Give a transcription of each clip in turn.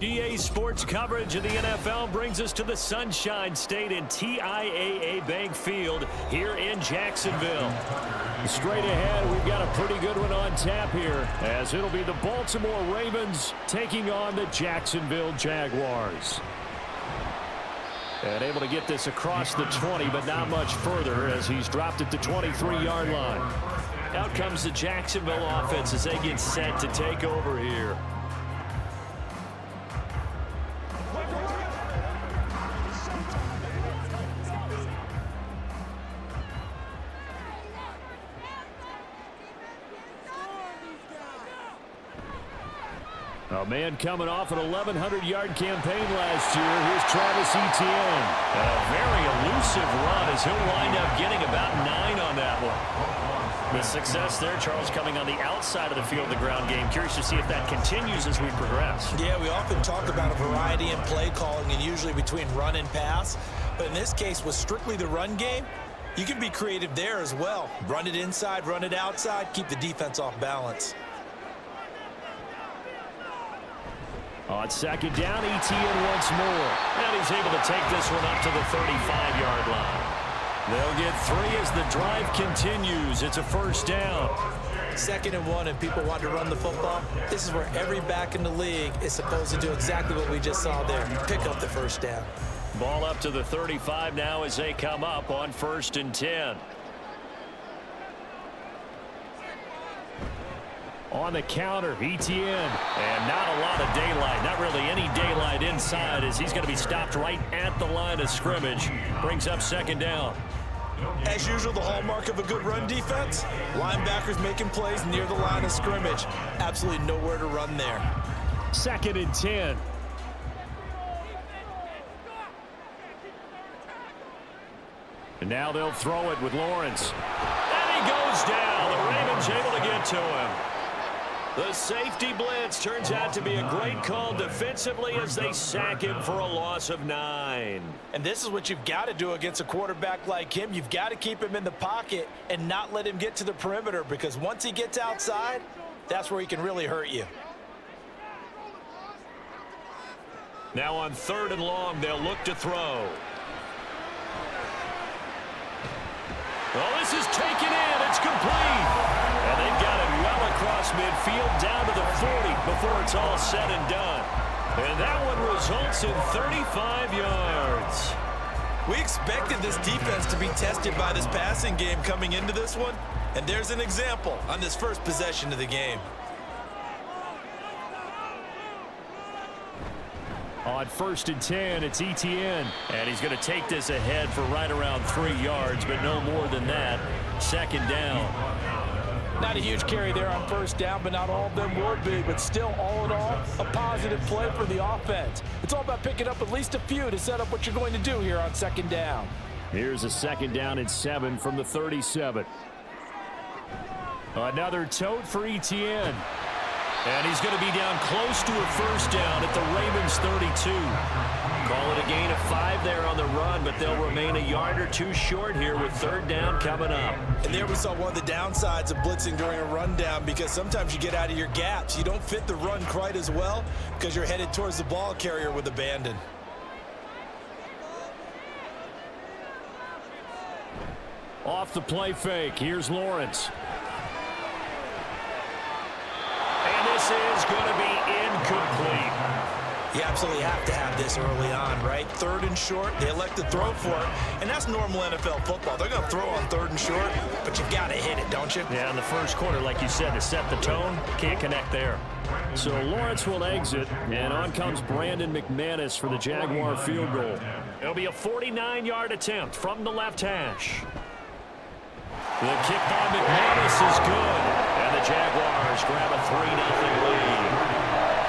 EA Sports coverage of the NFL brings us to the Sunshine State in TIAA Bank Field here in Jacksonville. Straight ahead, we've got a pretty good one on tap here, as it'll be the Baltimore Ravens taking on the Jacksonville Jaguars. And able to get this across the 20, but not much further as he's dropped at the 23-yard line. Out comes the Jacksonville offense as they get set to take over here. A man coming off an 1,100-yard campaign last year. Here's Travis Etienne. A very elusive run as he'll wind up getting about 9 on that one. The success there, Charles, coming on the outside of the field, the ground game. Curious to see if that continues as we progress. Yeah, we often talk about a variety in play calling and usually between run and pass. But in this case, with strictly the run game, you can be creative there as well. Run it inside, run it outside, keep the defense off balance. On second down, Etienne once more. And he's able to take this one up to the 35-yard line. They'll get 3 as the drive continues. It's a first down. 2nd and 1, and people want to run the football. This is where every back in the league is supposed to do exactly what we just saw there. Pick up the first down. Ball up to the 35 now as they come up on 1st and 10. On the counter, Etienne, and not a lot of daylight, not really any daylight inside as he's going to be stopped right at the line of scrimmage. Brings up 2nd down. As usual, the hallmark of a good run defense, linebackers making plays near the line of scrimmage. Absolutely nowhere to run there. 2nd and 10. And now they'll throw it with Lawrence. And he goes down. The Ravens able to get to him. The safety blitz turns out to be a great call defensively as they sack him for a loss of 9. And this is what you've got to do against a quarterback like him. You've got to keep him in the pocket and not let him get to the perimeter, because once he gets outside, that's where he can really hurt you. Now on 3rd and long, they'll look to throw. Well, this is taken in. It's complete. And they've got it well across midfield down to the 40 before it's all said and done. And that one results in 35 yards. We expected this defense to be tested by this passing game coming into this one. And there's an example on this first possession of the game. On 1st and 10, it's Etienne. And he's going to take this ahead for right around 3 yards, but no more than that. 2nd down. Not a huge carry there on 1st down, but not all of them were big. But still, all in all, a positive play for the offense. It's all about picking up at least a few to set up what you're going to do here on 2nd down. Here's a 2nd down and 7 from the 37. Another tote for Etienne. And he's going to be down close to a 1st down at the Ravens 32. Call it a gain of 5 there on the run, but they'll remain a yard or 2 short here with 3rd down coming up. And there we saw one of the downsides of blitzing during a rundown, because sometimes you get out of your gaps. You don't fit the run quite as well because you're headed towards the ball carrier with abandon. Off the play fake, here's Lawrence. This is going to be incomplete. You absolutely have to have this early on, right? 3rd and short, they elect to throw for it, and that's normal NFL football. They're going to throw on 3rd and short, but you got to hit it, don't you? Yeah, in the first quarter, like you said, to set the tone, can't connect there. So Lawrence will exit, and on comes Brandon McManus for the Jaguar field goal. It'll be a 49-yard attempt from the left hash. The kick by McManus is good, and the Jaguars grab a 3-0 lead.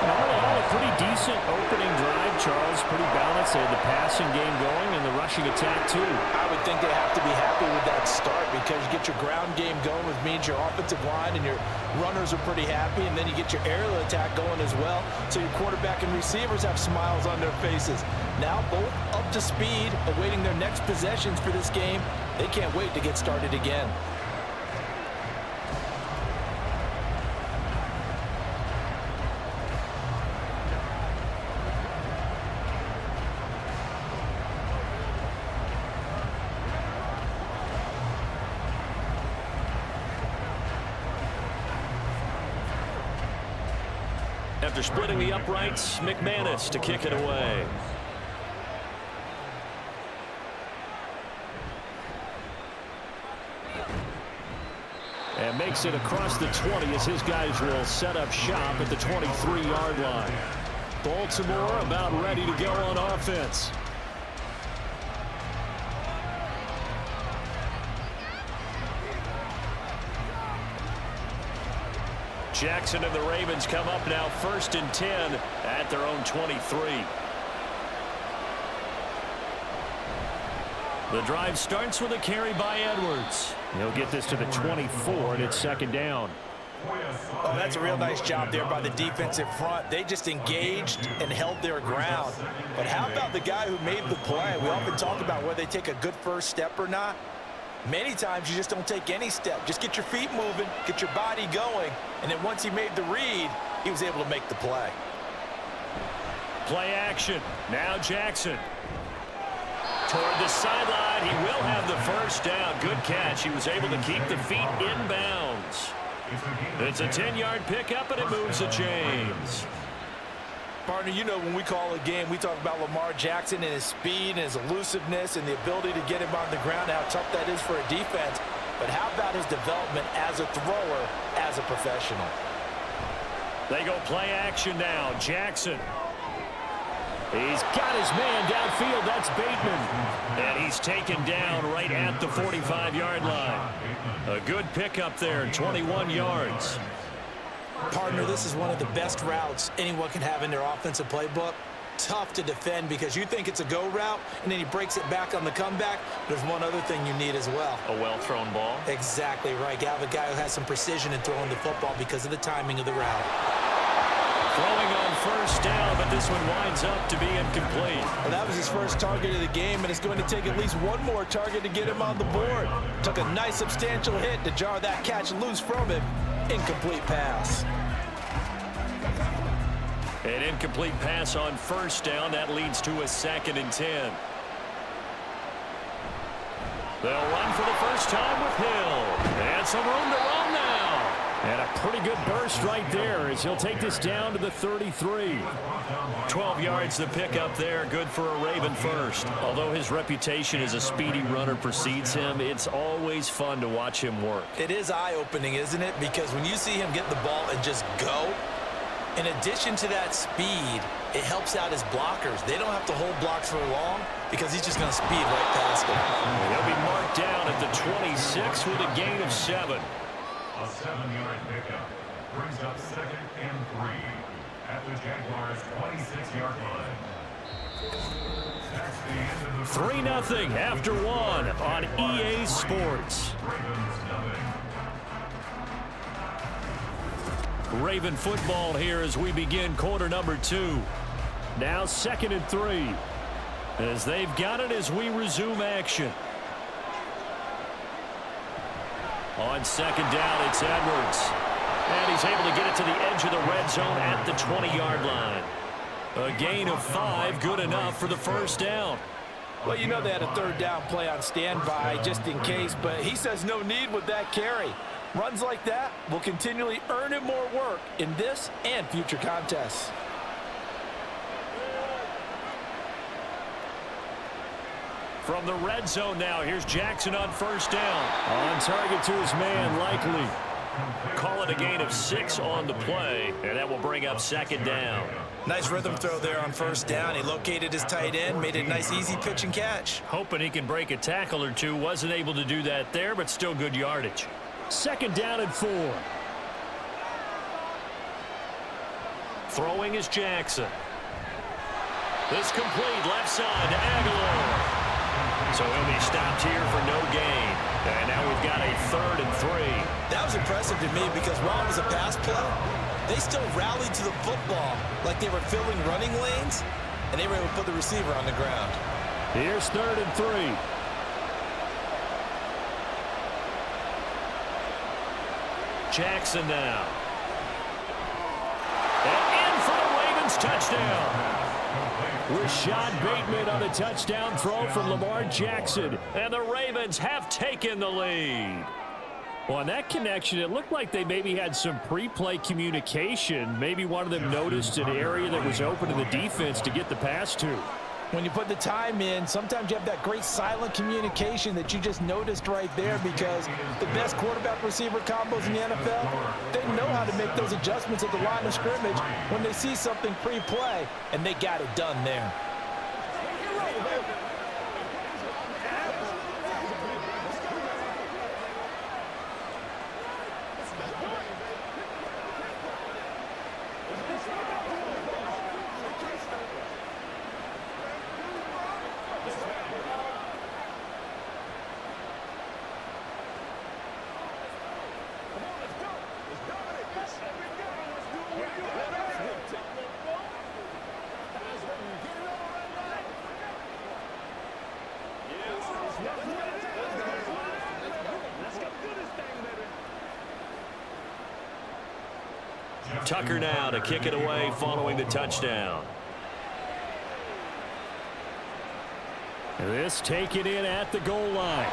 All in all, a pretty decent opening drive, Charles. Pretty balanced. They had the passing game going and the rushing attack, too. I would think they have to be happy with that start, because you get your ground game going, which means your offensive line and your runners are pretty happy, and then you get your aerial attack going as well, so your quarterback and receivers have smiles on their faces. Now both up to speed, awaiting their next possessions for this game. They can't wait to get started again. After splitting the uprights, McManus to kick it away. And makes it across the 20 as his guys will set up shop at the 23-yard line. Baltimore about ready to go on offense. Jackson and the Ravens come up now 1st and 10 at their own 23. The drive starts with a carry by Edwards. He'll get this to the 24, and it's 2nd down. Oh, that's a real nice job there by the defensive front. They just engaged and held their ground. But how about the guy who made the play? We often talk about whether they take a good first step or not. Many times you just don't take any step. Just get your feet moving, get your body going, and then once he made the read, he was able to make the play. Play action. Now Jackson. Toward the sideline, he will have the 1st down. Good catch. He was able to keep the feet in bounds. It's a 10-yard pickup, and it moves the chains. Partner, you know when we call a game, we talk about Lamar Jackson and his speed and his elusiveness and the ability to get him on the ground, how tough that is for a defense. But how about his development as a thrower, as a professional? They go play action now. Jackson. He's got his man downfield. That's Bateman. And he's taken down right at the 45-yard line. A good pickup there, 21 yards. Partner, this is one of the best routes anyone can have in their offensive playbook. Tough to defend because you think it's a go route, and then he breaks it back on the comeback. There's one other thing you need as well. A well-thrown ball? Exactly right. You have a guy who has some precision in throwing the football because of the timing of the route. Throwing on 1st down, but this one winds up to be incomplete. Well, that was his first target of the game, and it's going to take at least one more target to get him on the board. Took a nice substantial hit to jar that catch loose from him. Incomplete pass. An incomplete pass on 1st down. That leads to a 2nd and 10. They'll run for the first time with Hill. And some room to run now. And a pretty good burst right there as he'll take this down to the 33. 12 yards to pick up there. Good for a Raven first. Although his reputation as a speedy runner precedes him, it's always fun to watch him work. It is eye-opening, isn't it? Because when you see him get the ball and just go, in addition to that speed, it helps out his blockers. They don't have to hold blocks for long because he's just going to speed right past them. He'll be marked down at the 26 with a gain of 7. A 7-yard pickup brings up 2nd and 3 at the Jaguars' 26-yard line. 3-0 after 1 on EA Sports. Raven football here as we begin quarter number 2. Now 2nd and 3 as they've got it as we resume action. On 2nd down, it's Edwards. And he's able to get it to the edge of the red zone at the 20-yard line. A gain of 5, good enough for the 1st down. Well, you know they had a 3rd down play on standby just in case, but he says no need with that carry. Runs like that will continually earn him more work in this and future contests. From the red zone now, here's Jackson on 1st down. On target to his man, Likely. Call it a gain of 6 on the play, and that will bring up 2nd down. Nice rhythm throw there on 1st down. He located his tight end, made a nice easy pitch and catch. Hoping he can break a tackle or two. Wasn't able to do that there, but still good yardage. 2nd down and 4. Throwing is Jackson. This complete left side to Aguilar. So he'll be stopped here for no gain. And now we've got a 3rd and 3. That was impressive to me because while it was a pass play, they still rallied to the football like they were filling running lanes, and they were able to put the receiver on the ground. Here's 3rd and 3. Jackson now. And in for the Ravens touchdown. Rashad Bateman on a touchdown throw from Lamar Jackson. And the Ravens have taken the lead. Well, on that connection, it looked like they maybe had some pre-play communication. Maybe one of them noticed an area that was open to the defense to get the pass to. When you put the time in, sometimes you have that great silent communication that you just noticed right there, because the best quarterback-receiver combos in the NFL, they know how to make those adjustments at the line of scrimmage when they see something pre-play, and they got it done there. Tucker now to kick it away following the touchdown. This taken in at the goal line.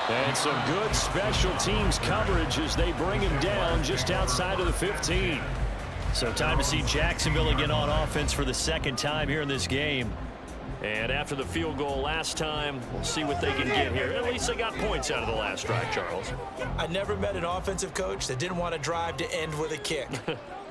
And some good special teams coverage as they bring him down just outside of the 15. So time to see Jacksonville again on offense for the second time here in this game. And after the field goal last time, we'll see what they can get here. At least they got points out of the last drive, Charles. I never met an offensive coach that didn't want to drive to end with a kick.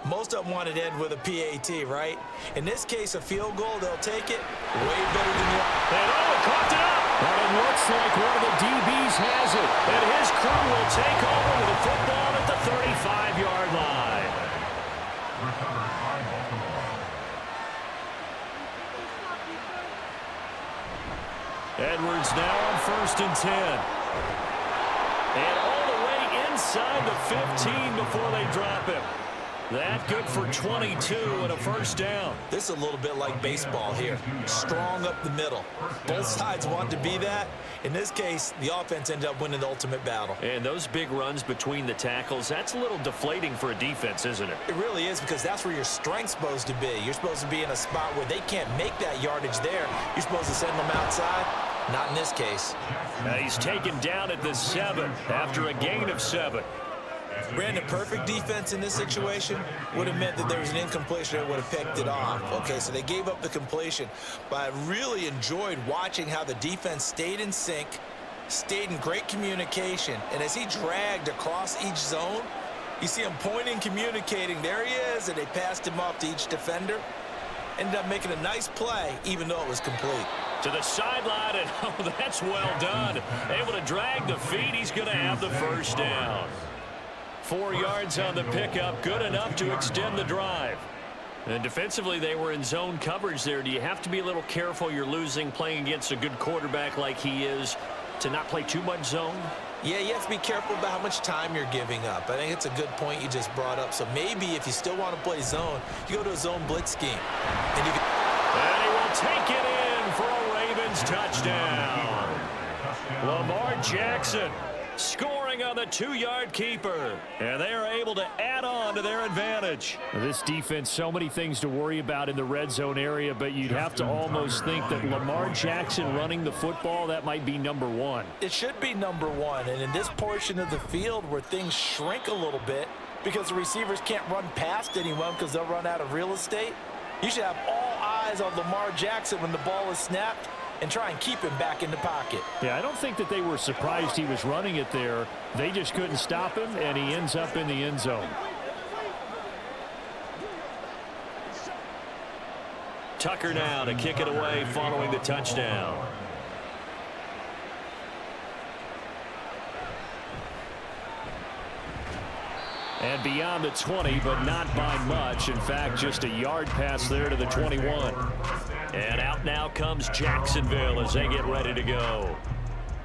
Most of them wanted to end with a PAT, right? In this case, a field goal, they'll take it way better than the other. And caught it up. And it looks like one of the DBs has it. And his crew will take over with the football at the 35-yard line. Recovered by Baltimore. Edwards now on 1st and 10. And all the way inside the 15 before they drop him. That good for 22 and a first down. This is a little bit like baseball here. Strong up the middle. Both sides want to be that. In this case, the offense ended up winning the ultimate battle. And those big runs between the tackles, that's a little deflating for a defense, isn't it? It really is, because that's where your strength's supposed to be. You're supposed to be in a spot where they can't make that yardage there. You're supposed to send them outside. Not in this case. Now he's taken down at the 7 after a gain of 7. Brandon, perfect defense in this situation would have meant that there was an incompletion that would have picked it off. Okay, so they gave up the completion, but I really enjoyed watching how the defense stayed in sync, stayed in great communication, and as he dragged across each zone, you see him pointing, communicating. There he is, and they passed him off to each defender. Ended up making a nice play, even though it was complete. To the sideline, and oh, that's well done. Able to drag the feet. He's going to have the first down. 4 yards on the pickup, good enough to extend the drive. And defensively, they were in zone coverage there. Do you have to be a little careful? You're losing, playing against a good quarterback like he is, to not play too much zone? Yeah, you have to be careful about how much time you're giving up. I think it's a good point you just brought up. So maybe if you still want to play zone, you go to a zone blitz scheme. And he will take it in for a Ravens touchdown. Lamar Jackson scoring on the 2-yard keeper. And they are able to add on to their advantage. This defense, so many things to worry about in the red zone area, but you'd have to almost think that Lamar Jackson running the football, that might be number 1. It should be number 1. And in this portion of the field where things shrink a little bit because the receivers can't run past anyone because they'll run out of real estate, you should have all eyes on Lamar Jackson when the ball is snapped and try and keep him back in the pocket. Yeah, I don't think that they were surprised he was running it there. They just couldn't stop him, and he ends up in the end zone. Tucker now to kick it away following the touchdown. And beyond the 20, but not by much. In fact, just a yard pass there to the 21. And out now comes Jacksonville as they get ready to go.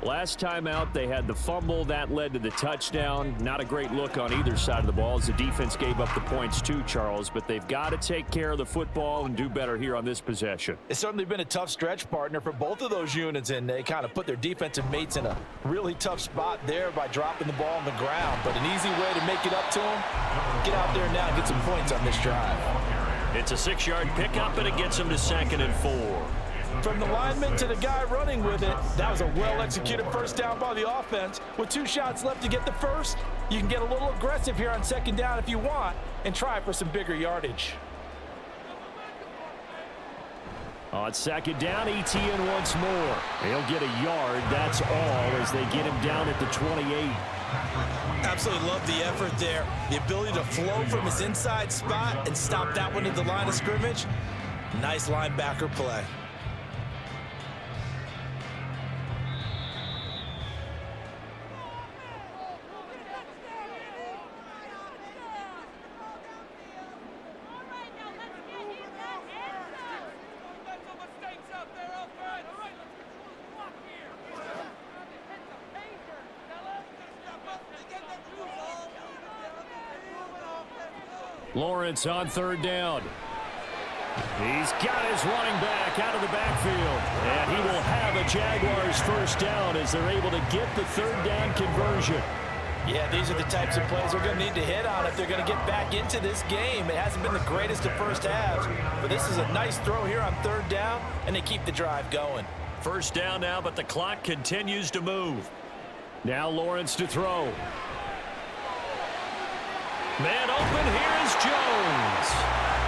Last time out, they had the fumble. That led to the touchdown. Not a great look on either side of the ball as the defense gave up the points too, Charles. But they've got to take care of the football and do better here on this possession. It's certainly been a tough stretch, partner, for both of those units, and they kind of put their defensive mates in a really tough spot there by dropping the ball on the ground. But an easy way to make it up to them, get out there now and get some points on this drive. It's a 6-yard pickup, and it gets them to 2nd and 4. From the lineman to the guy running with it, that was a well-executed first down by the offense. With 2 shots left to get the first, you can get a little aggressive here on second down if you want and try for some bigger yardage. On second down, ETN once more. He'll get a yard, that's all, as they get him down at the 28. Absolutely love the effort there. The ability to flow from his inside spot and stop that one at the line of scrimmage. Nice linebacker play. Lawrence on third down. He's got his running back out of the backfield. And he will have a Jaguars first down as they're able to get the third down conversion. Yeah, these are the types of plays they're going to need to hit on if they're going to get back into this game. It hasn't been the greatest of first halves, but this is a nice throw here on third down, and they keep the drive going. First down now, but the clock continues to move. Now Lawrence to throw. Man open, here is Jones.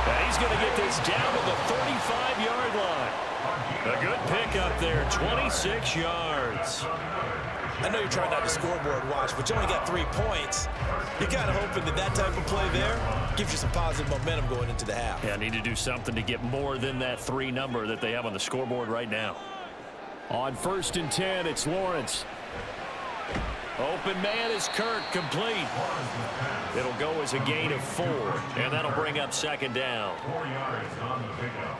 And he's going to get this down to the 35-yard line. A good pickup there, 26 yards. I know you're trying not to scoreboard watch, but you only got 3 points. You're kind of hoping that that type of play there gives you some positive momentum going into the half. Yeah, need to do something to get more than that 3 number that they have on the scoreboard right now. On 1st and 10, it's Lawrence. Open man is Kirk, complete. It'll go as a gain of 4, and that'll bring up second down. 4 yards on the pickup.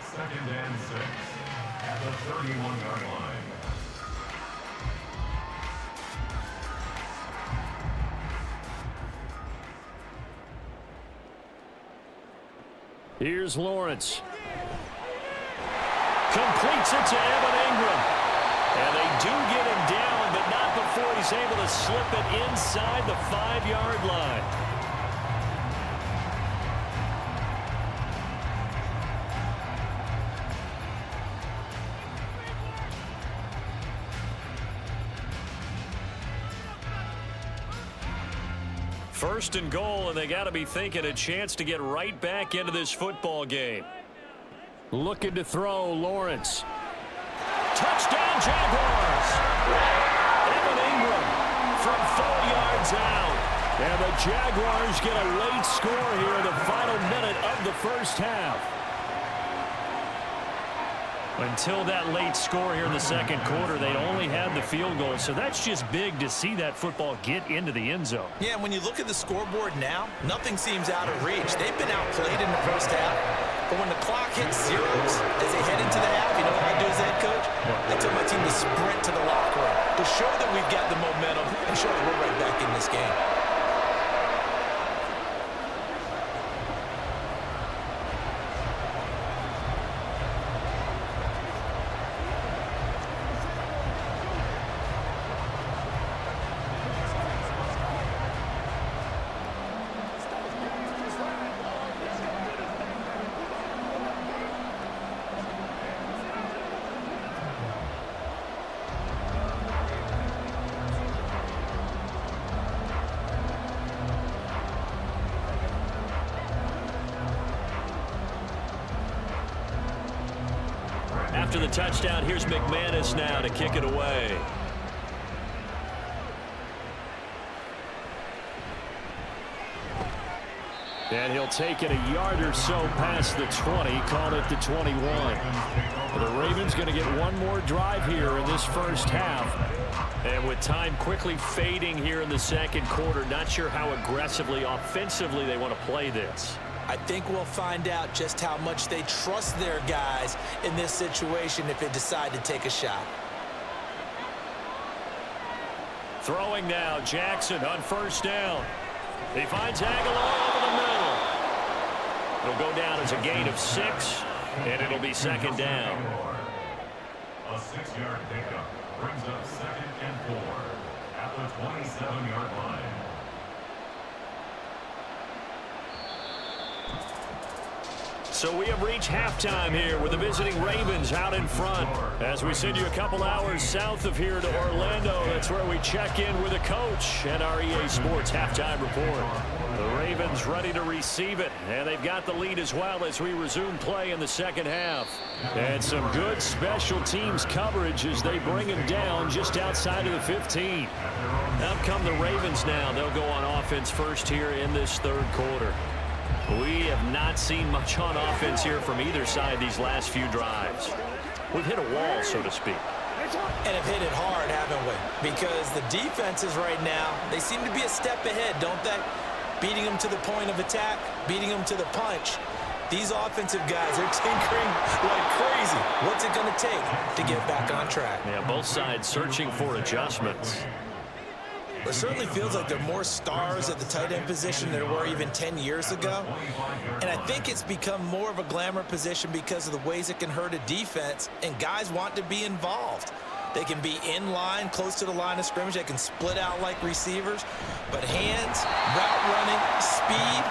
2nd and 6 at the 31-yard line. Here's Lawrence. Completes it to Evan Ingram. And they do get him down, but not before he's able to slip it inside the 5-yard line. First and goal, and they got to be thinking a chance to get right back into this football game. Looking to throw, Lawrence. Touchdown, Jaguars! Evan Ingram from 4 yards out. And the Jaguars get a late score here in the final minute of the first half. Until that late score here in the second quarter, they'd only had the field goal. So that's just big to see that football get into the end zone. Yeah, when you look at the scoreboard now, nothing seems out of reach. They've been outplayed in the first half. But when the clock hits zeros as they head into the half, you know what I do as head coach? I tell my team to sprint to the locker room to show that we've got the momentum and show that we're right back in this game. After the touchdown, here's McManus now to kick it away. And he'll take it a yard or so past the 20, call it the 21. The Ravens going to get one more drive here in this first half. And with time quickly fading here in the second quarter, not sure how aggressively, offensively they want to play this. I think we'll find out just how much they trust their guys in this situation if they decide to take a shot. Throwing now, Jackson on first down. He finds Aguilar over the middle. It'll go down as a gain of 6, and it'll be second down. A 6-yard pickup brings up 2nd and 4 at the 27-yard line. So we have reached halftime here with the visiting Ravens out in front. As we send you a couple hours south of here to Orlando, that's where we check in with the coach and our EA Sports halftime report. The Ravens ready to receive it, and they've got the lead as well as we resume play in the second half. And some good special teams coverage as they bring him down just outside of the 15. Out come the Ravens now. They'll go on offense first here in this third quarter. We have not seen much on offense here from either side these last few drives. We've hit a wall, so to speak. And have hit it hard, haven't we? Because the defenses right now, they seem to be a step ahead, don't they? Beating them to the point of attack, beating them to the punch. These offensive guys are tinkering like crazy. What's it going to take to get back on track? Yeah, both sides searching for adjustments. It certainly feels like there are more stars at the tight end position than there were even 10 years ago. And I think it's become more of a glamour position because of the ways it can hurt a defense, and guys want to be involved. They can be in line, close to the line of scrimmage. They can split out like receivers. But hands, route running, speed,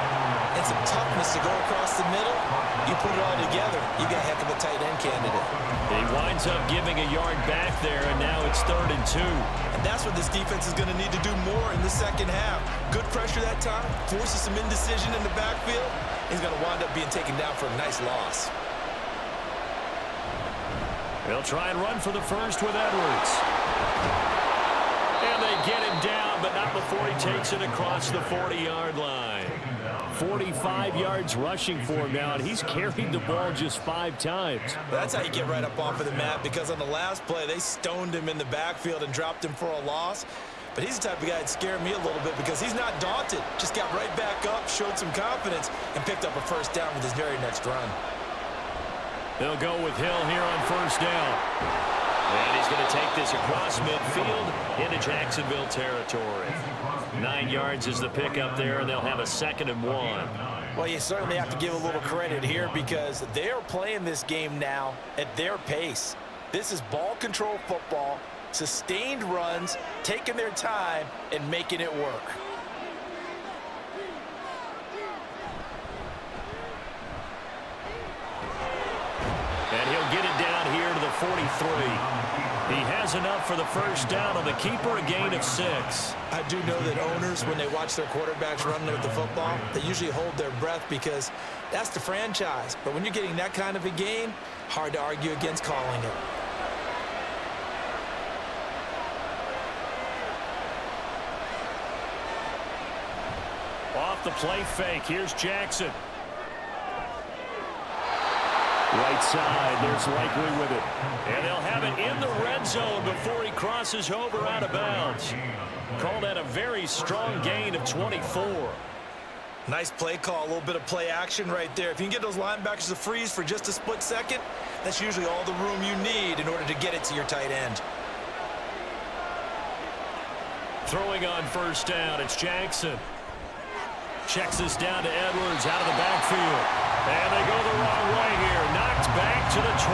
and some toughness to go across the middle, you put it all together, you got a heck of a tight end candidate. He winds up giving a yard back there, and now it's 3rd and 2. And that's what this defense is going to need to do more in the second half. Good pressure that time, forces some indecision in the backfield. He's going to wind up being taken down for a nice loss. They'll try and run for the first with Edwards. And they get him down, but not before he takes it across the 40-yard line. 45 yards rushing for him now, and he's carried the ball just 5 times. That's how you get right up off of the mat, because on the last play, they stoned him in the backfield and dropped him for a loss. But he's the type of guy that scared me a little bit because he's not daunted. Just got right back up, showed some confidence, and picked up a first down with his very next run. They'll go with Hill here on first down. And he's going to take this across midfield into Jacksonville territory. 9 yards is the pickup there, and they'll have a 2nd and 1. Well, you certainly have to give a little credit here because they are playing this game now at their pace. This is ball control football, sustained runs, taking their time, and making it work. And he'll get it down here to the 43. He has enough for the first down on the keeper, a gain of 6. I do know that owners, when they watch their quarterbacks run with the football, they usually hold their breath because that's the franchise. But when you're getting that kind of a gain, hard to argue against calling it. Off the play fake, here's Jackson. Right side, there's Likely with it. And they'll have it in the red zone before he crosses over out of bounds. Called that a very strong gain of 24. Nice play call, a little bit of play action right there. If you can get those linebackers to freeze for just a split second, that's usually all the room you need in order to get it to your tight end. Throwing on first down, it's Jackson. Checks this down to Edwards out of the backfield. And they go the wrong way here. Knocked back to the 20.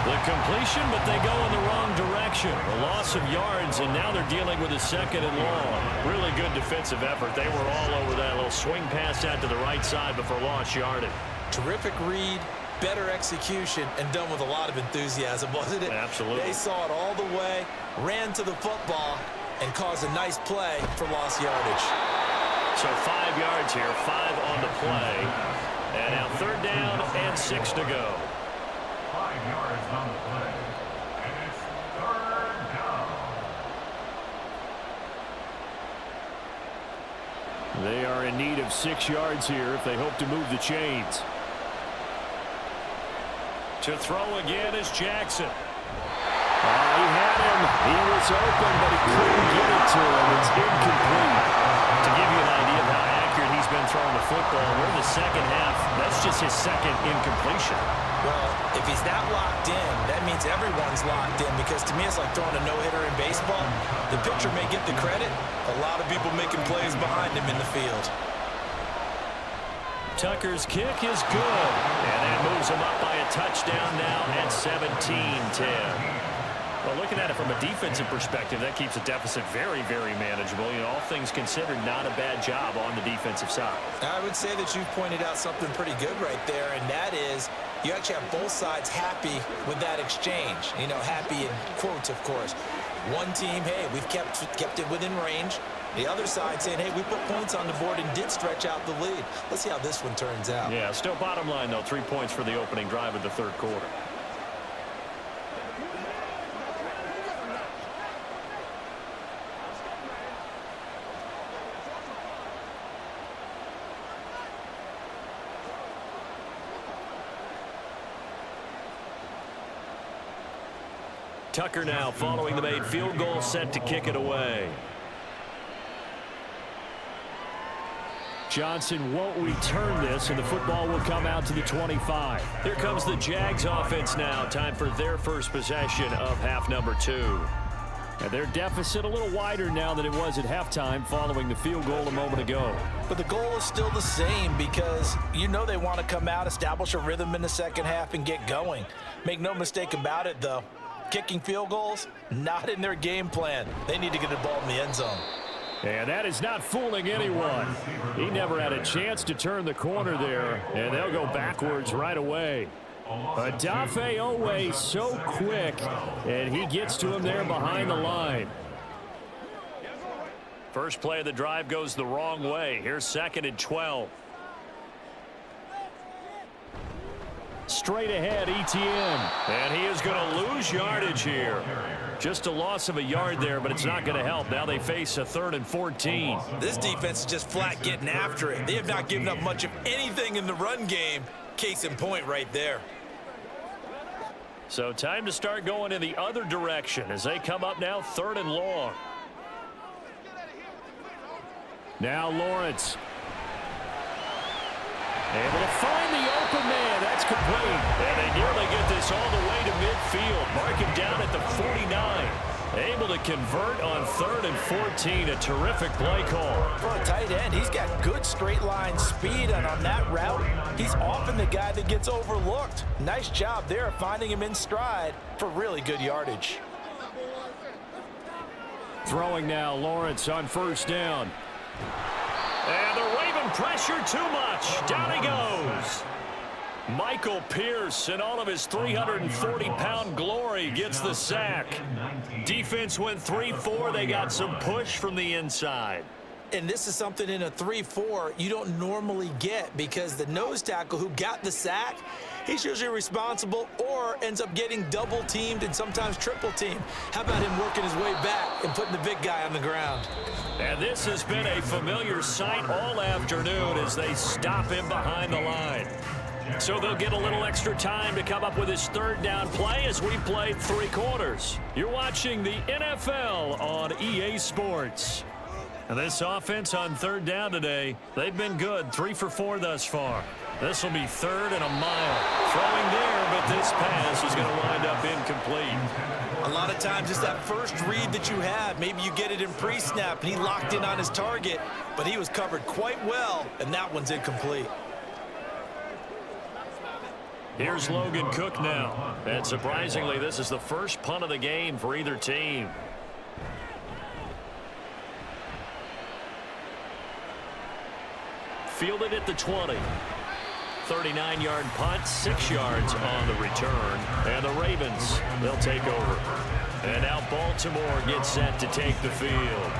The completion, but they go in the wrong direction. A loss of yards, and now they're dealing with a 2nd and long. Really good defensive effort. They were all over that little swing pass out to the right side before lost yardage. Terrific read, better execution, and done with a lot of enthusiasm, wasn't it? Absolutely. They saw it all the way, ran to the football, and caused a nice play for lost yardage. So 5 yards here, 5 on the play. And now 3rd down and 6 to go. 5 yards on the play. And it's 3rd down. They are in need of 6 yards here if they hope to move the chains. To throw again is Jackson. He had him. He was open, but he couldn't get it to him. It's incomplete. To give you an idea of how accurate he's been throwing the football, we're in the second half. That's just his 2nd incompletion. Well, if he's that locked in, that means everyone's locked in, because to me it's like throwing a no-hitter in baseball. The pitcher may get the credit, a lot of people making plays behind him in the field. Tucker's kick is good, and that moves him up by a touchdown now at 17-10. Well, looking at it from a defensive perspective, that keeps the deficit very, very manageable. You know, all things considered, not a bad job on the defensive side. I would say that you've pointed out something pretty good right there, and that is you actually have both sides happy with that exchange. You know, happy in quotes, of course. One team, hey, we've kept it within range. The other side saying, hey, we put points on the board and did stretch out the lead. Let's see how this one turns out. Yeah, still bottom line, though, 3 points for the opening drive of the third quarter. Tucker now following the made field goal, set to kick it away. Johnson won't return this, and the football will come out to the 25. Here comes the Jags offense now. Time for their first possession of half number 2. And their deficit a little wider now than it was at halftime following the field goal a moment ago. But the goal is still the same because you know they want to come out, establish a rhythm in the second half, and get going. Make no mistake about it, though. Kicking field goals, not in their game plan. They need to get the ball in the end zone. And that is not fooling anyone. He never had a chance to turn the corner there, and they'll go backwards right away. Adafe Owe so quick, and he gets to him there behind the line. First play of the drive goes the wrong way. Here's 2nd and 12. Straight ahead, Etienne. And he is going to lose yardage here. Just a loss of a yard there, but it's not going to help. Now they face a 3rd and 14. This defense is just flat getting after it. They have not given up much of anything in the run game. Case in point right there. So time to start going in the other direction as they come up now 3rd and long. Now Lawrence. Able to find the open man. That's complete. And they nearly get this all the way to midfield. Mark him down at the 49. Able to convert on 3rd and 14. A terrific play call. For a tight end, he's got good straight line speed, and on that route, he's often the guy that gets overlooked. Nice job there finding him in stride for really good yardage. Throwing now, Lawrence on 1st down. And the Raven pressure too much. Down he goes. Michael Pierce, in all of his 340-pound glory, gets the sack. Defense went 3-4. They got some push from the inside. And this is something in a 3-4 you don't normally get because the nose tackle who got the sack, he's usually responsible or ends up getting double-teamed and sometimes triple-teamed. How about him working his way back and putting the big guy on the ground? And this has been a familiar sight all afternoon as they stop him behind the line. So they'll get a little extra time to come up with his 3rd down play as we played 3 quarters. You're watching the NFL on EA Sports. And this offense on 3rd down today, they've been good. 3 for 4 thus far. This will be 3rd and a mile. Throwing there, but this pass is going to wind up incomplete. A lot of times it's that first read that you have. Maybe you get it in pre-snap, and he locked in on his target, but he was covered quite well, and that one's incomplete. Here's Logan Cook now. And surprisingly, this is the first punt of the game for either team. Fielded at the 20. 39-yard punt, 6 yards on the return. And the Ravens, they'll take over. And now Baltimore gets set to take the field.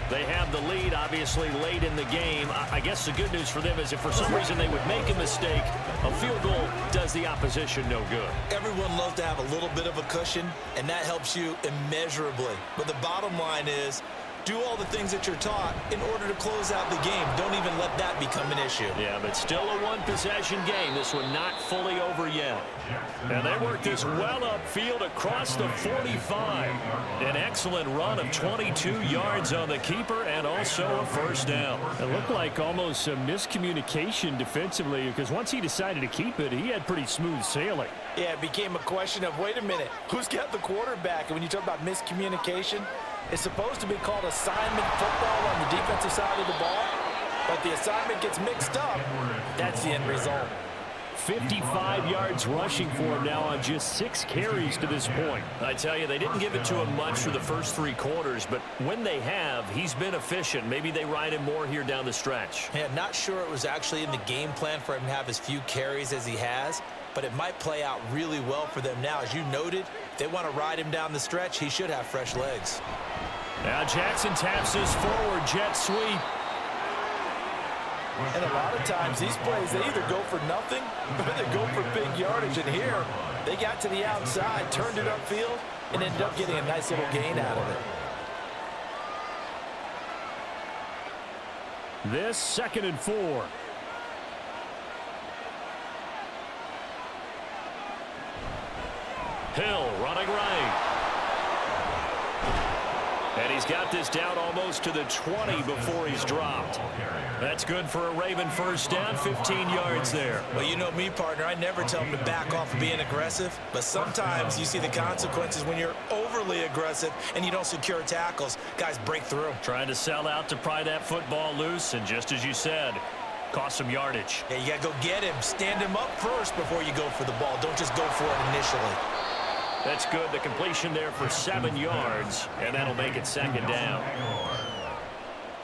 They have the lead, obviously, late in the game. I guess the good news for them is if for some reason they would make a mistake, a field goal does the opposition no good. Everyone loves to have a little bit of a cushion, and that helps you immeasurably. But the bottom line is, do all the things that you're taught in order to close out the game. Don't even let that become an issue. Yeah, but still a one-possession game. This one not fully over yet. And they work this well upfield across the 45. An excellent run of 22 yards on the keeper and also a 1st down. It looked like almost some miscommunication defensively because once he decided to keep it, he had pretty smooth sailing. Yeah, it became a question of, wait a minute, who's got the quarterback? And when you talk about miscommunication, it's supposed to be called assignment football on the defensive side of the ball, but the assignment gets mixed up. That's the end result. 55 yards rushing for him now on just 6 carries to this point. I tell you, they didn't give it to him much for the first 3 quarters, but when they have, he's been efficient. Maybe they ride him more here down the stretch. Yeah, not sure it was actually in the game plan for him to have as few carries as he has, but it might play out really well for them now. As you noted, if they want to ride him down the stretch, he should have fresh legs. Now Jackson taps his forward jet sweep. And a lot of times these plays, they either go for nothing or they go for big yardage. And here, they got to the outside, turned it upfield, and ended up getting a nice little gain out of it. This 2nd and 4. Hill running right. And he's got this down almost to the 20 before he's dropped. That's good for a Raven first down, 15 yards there. Well, you know me, partner. I never tell them to back off of being aggressive. But sometimes you see the consequences when you're overly aggressive and you don't secure tackles. Guys break through. Trying to sell out to pry that football loose, and just as you said, cost some yardage. Yeah, you got to go get him. Stand him up first before you go for the ball. Don't just go for it initially. That's good. The completion there for 7 yards, and that'll make it 2nd down.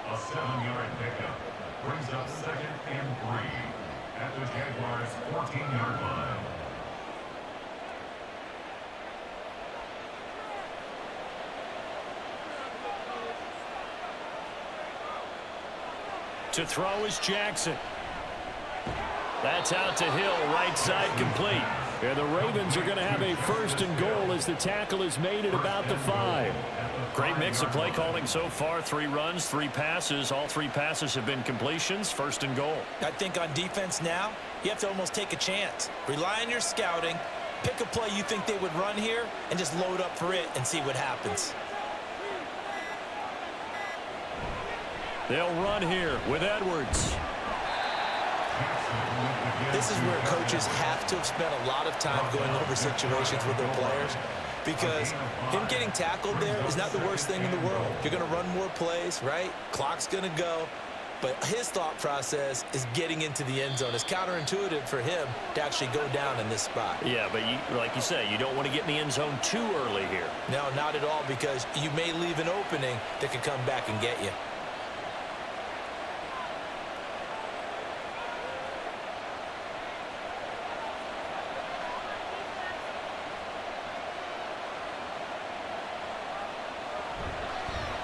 A 7-yard pickup brings up 2nd and 3 at the Jaguars' 14-yard line. To throw is Jackson. That's out to Hill, right side complete. And the Ravens are going to have a 1st and goal as the tackle is made at about the 5. Great mix of play calling so far. 3 runs, 3 passes. All 3 passes have been completions. 1st and goal. I think on defense now, you have to almost take a chance. Rely on your scouting. Pick a play you think they would run here and just load up for it and see what happens. They'll run here with Edwards. This is where coaches have to have spent a lot of time going over situations with their players, because him getting tackled there is not the worst thing in the world. You're going to run more plays, right? Clock's going to go. But his thought process is getting into the end zone. It's counterintuitive for him to actually go down in this spot. Yeah, but like you say, you don't want to get in the end zone too early here. No, not at all, because you may leave an opening that could come back and get you.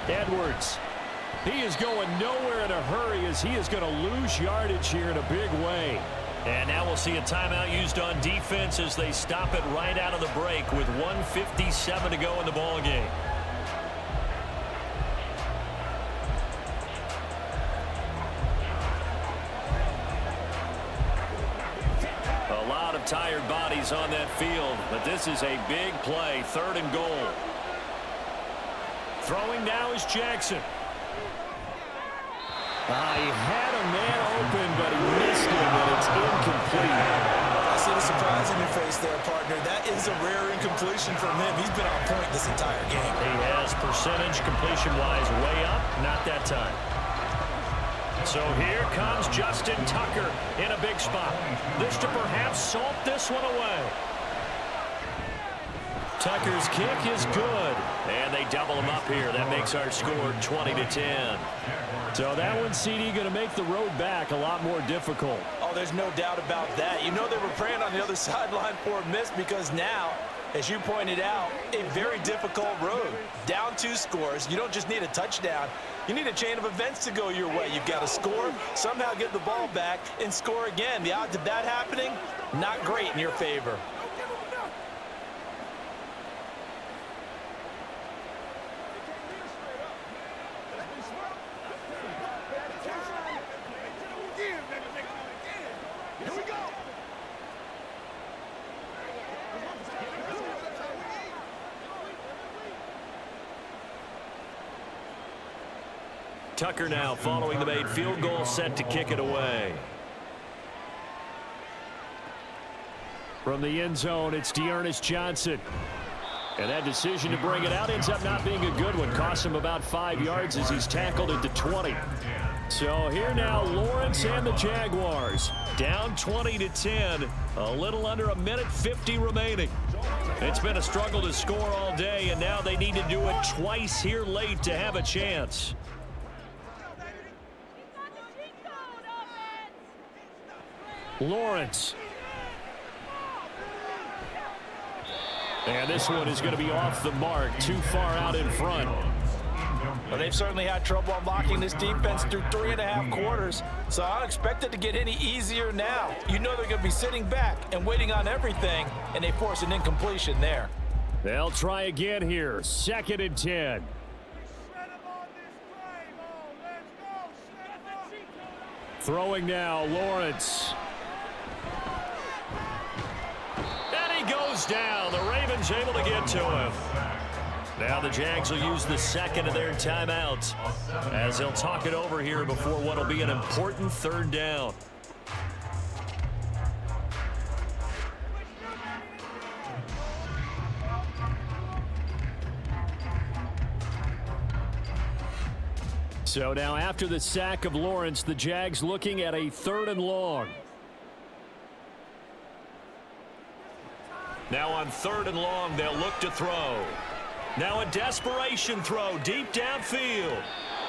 Edwards. He is going nowhere in a hurry as he is going to lose yardage here in a big way. And now we'll see a timeout used on defense as they stop it right out of the break with 1:57 to go in the ball game. A lot of tired bodies on that field, but this is a big play. 3rd and goal. Throwing now is Jackson. He had a man open, but he missed him, and it's incomplete. I see the surprise in your face there, partner. That is a rare incompletion from him. He's been on point this entire game. He has percentage completion-wise way up, not that time. So here comes Justin Tucker in a big spot. This to perhaps salt this one away. Tucker's kick is good, and they double him up here. That makes our score 20-10. So that one, CD, going to make the road back a lot more difficult. Oh, there's no doubt about that. You know they were praying on the other sideline for a miss, because now, as you pointed out, a very difficult road. Down 2 scores. You don't just need a touchdown. You need a chain of events to go your way. You've got to score, somehow get the ball back, and score again. The odds of that happening, not great in your favor. Tucker now following the made field goal, set to kick it away. From the end zone, it's Dearness Johnson. And that decision to bring it out ends up not being a good one. Costs him about 5 yards as he's tackled at the 20. So here now, Lawrence and the Jaguars. Down 20-10. A little under a minute 50 remaining. It's been a struggle to score all day, and now they need to do it twice here late to have a chance. Lawrence. And this one is going to be off the mark, too far out in front. Well, they've certainly had trouble unlocking this defense through 3.5 quarters, so I don't expect it to get any easier now. You know they're going to be sitting back and waiting on everything, and they force an incompletion there. They'll try again here, 2nd and 10. Throwing now, Lawrence. And he goes down. The Ravens able to get to him. Now the Jags will use the second of their timeouts as they'll talk it over here before what will be an important 3rd down. So now after the sack of Lawrence, the Jags looking at a 3rd and long. Now on 3rd and long, they'll look to throw. Now a desperation throw deep downfield.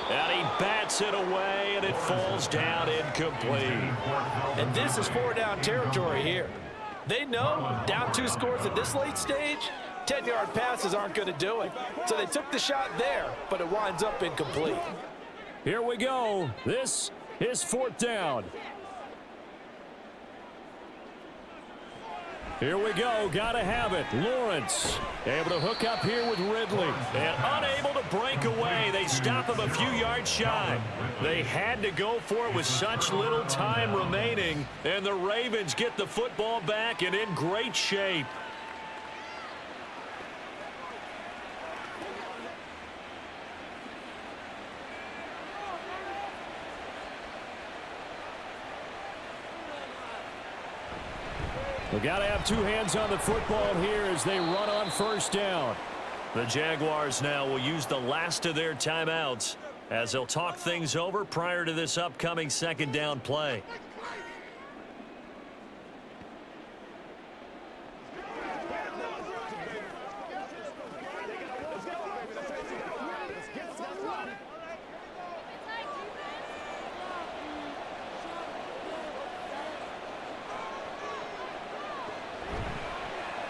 And he bats it away, and it falls down incomplete. And this is 4-down territory here. They know down 2 scores at this late stage, 10-yard passes aren't going to do it. So they took the shot there, but it winds up incomplete. Here we go. This is 4th down. Here we go. Got to have it. Lawrence able to hook up here with Ridley. And unable to break away. They stop him a few yards shy. They had to go for it with such little time remaining. And the Ravens get the football back and in great shape. We got to have 2 hands on the football here as they run on 1st down. The Jaguars now will use the last of their timeouts as they'll talk things over prior to this upcoming 2nd down play.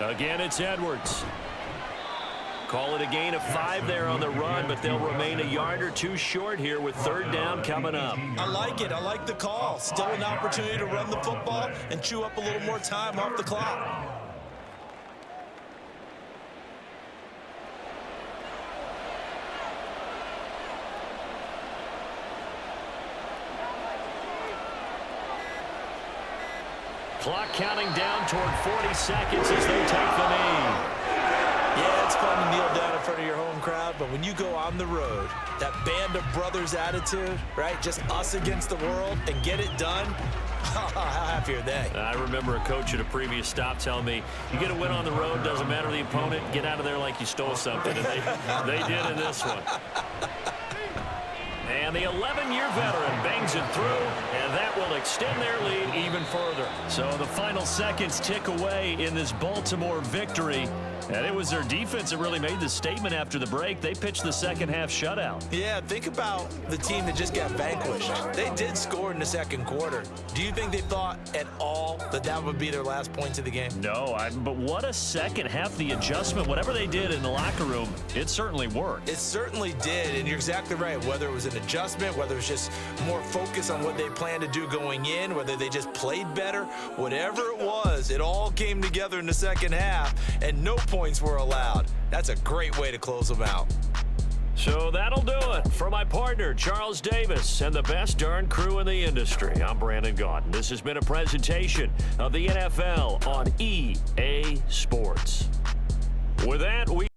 Again, it's Edwards. Call it a gain of 5 there on the run, but they'll remain a yard or 2 short here with 3rd down coming up. I like it. I like the call. Still an opportunity to run the football and chew up a little more time off the clock. Clock counting down toward 40 seconds as they take the knee. Yeah, it's fun to kneel down in front of your home crowd, but when you go on the road, that band of brothers attitude, right? Just us against the world and get it done. How happy are they? I remember a coach at a previous stop telling me, you get a win on the road, doesn't matter the opponent, get out of there like you stole something. And they did in this one. And the 11-year veteran bangs it through, and that will extend their lead even further. So the final seconds tick away in this Baltimore victory. And it was their defense that really made the statement after the break. They pitched the second half shutout. Yeah, think about the team that just got vanquished. They did score in the 2nd quarter. Do you think they thought at all that that would be their last points of the game? No, but what a second half. The adjustment, whatever they did in the locker room, it certainly worked. It certainly did, and you're exactly right. Whether it was an adjustment, whether it was just more focus on what they planned to do going in, whether they just played better, whatever it was, it all came together in the 2nd half, and no points were allowed. That's a great way to close them out. So that'll do it for my partner, Charles Davis, and the best darn crew in the industry. I'm Brandon Gaudin. This has been a presentation of the NFL on EA Sports. With that, we